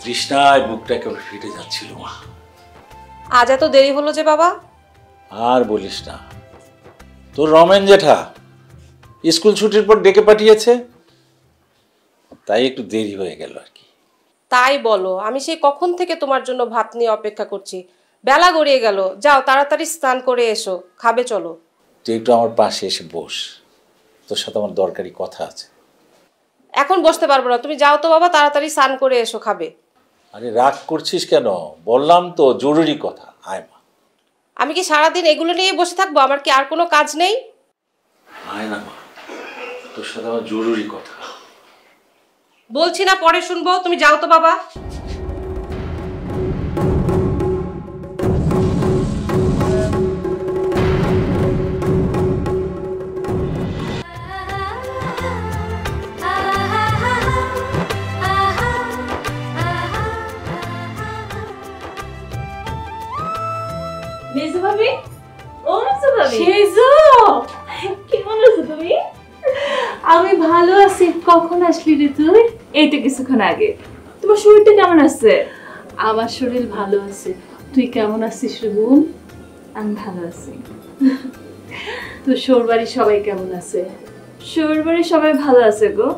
তৃষ্ণায় বুকটা কেমন ফেটে যাচ্ছিল মা। আজ এত দেরি হলো যে বাবা? আর বলিস না, তোর রমেন জেঠা স্কুল ছুটির পর ডেকে পাঠিয়েছে, তাই একটু দেরি হয়ে গেল আর কি। তাই বলো, আমি সেই কখন থেকে তোমার জন্য ভাত নিয়ে অপেক্ষা করছি। বেলা গড়িয়ে গেল, যাও তাড়াতাড়ি স্নান করে এসো, খাবে চলো। তুই একটু আমার পাশে এসে বস, তোর সাথে আমার দরকারি কথা আছে। এখন বসতে পারবো না, তুমি যাও তো বাবা, তাড়াতাড়ি স্নান করে এসো, খাবে। আরে রাগ করছিস কেন? বললাম তো জরুরি কথা, আয় মা। আমি কি সারাদিন এগুলো নিয়ে বসে থাকবো? আমার কি আর কোনো কাজ নেই? আয় না মা, তোর সাথে আমার জরুরি কথা। বলছি না পরে শুনবো, তুমি যাও তো বাবা। মেজো ভাবি, ও মেজো ভাবি, সেজো কেমন আছো তুমি? আমি ভালো আছি। কখন আসলি রে তুই? এই তো কিছুক্ষণ আগে। তোমার শরীরটা কেমন আছে? আমার শরীর ভালো আছে। তুই কেমন আছিস রে বোন? আমি ভালো আছি। তোর শ্বশুরবাড়ির সবাই কেমন আছে? শ্বশুরবাড়ির সবাই ভালো আছে গো।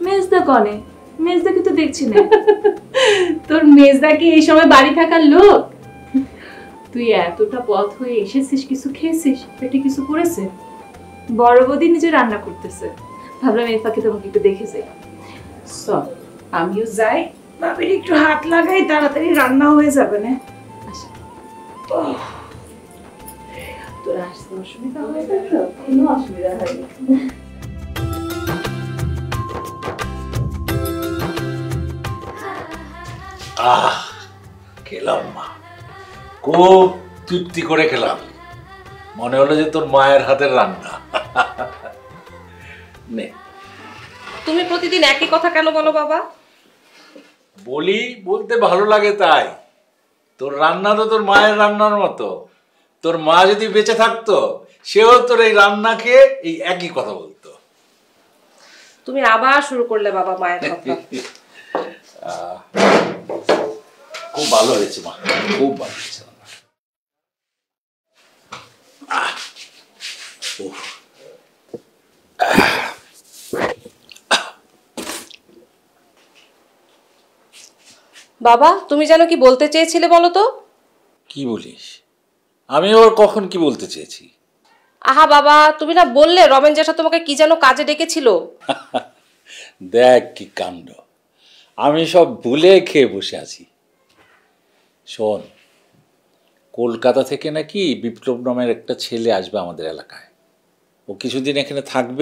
মেজদা কনে? মেজদাকে তো দেখছি না। তোর মেজদা কি এই সময় বাড়ি থাকার লোক? তুই এতটা পথ হয়ে এসেছিস, কিছু খেয়েছিস? পেটে কিছু পড়েছে? বড় বৌদি নিজে রান্না করতেছে, ভাবলাম এই ফাঁকে তোমাকে একটু দেখে যাই। চল আমিও যাই, বাবির একটু হাত লাগাই, তাড়াতাড়ি রান্না হয়ে যাবে না। আচ্ছা, তোর আসতে অসুবিধা হবে না তো? কোনো অসুবিধা হয়নি। খেলাম মা, খুব তৃপ্তি করে খেলাম। মনে হলো যে তোর মায়ের হাতের রান্না। নে। তুমি প্রতিদিন একই কথা কেন বলো বাবা? বলি, বলতে ভালো লাগে তাই। তোর রান্না তো তোর মায়ের রান্নার মতো। তোর মা যদি বেঁচে থাকতো, সেও তোর এই রান্না খেয়ে এই একই কথা বলতো। তুমি আবার শুরু করলে বাবা মায়ের কথা। খুব ভালো হয়েছে মা, খুব ভালো হয়েছে। বাবা, তুমি যেন কি বলতে চেয়েছিলে বলো তো? কি বলিস? আমি ওর কখন কি বলতে চেয়েছি? আহা বাবা, তুমি না বললে রমেন জ্যাঠা তোমাকে কি যেন কাজে ডেকেছিল? দেখ কি কাণ্ড, আমি সব ভুলে খেয়ে বসে আছি। শোন, কলকাতা থেকে নাকি বিপ্লব নামের একটা ছেলে আসবে আমাদের এলাকায়। ও কিছুদিন এখানে থাকবে,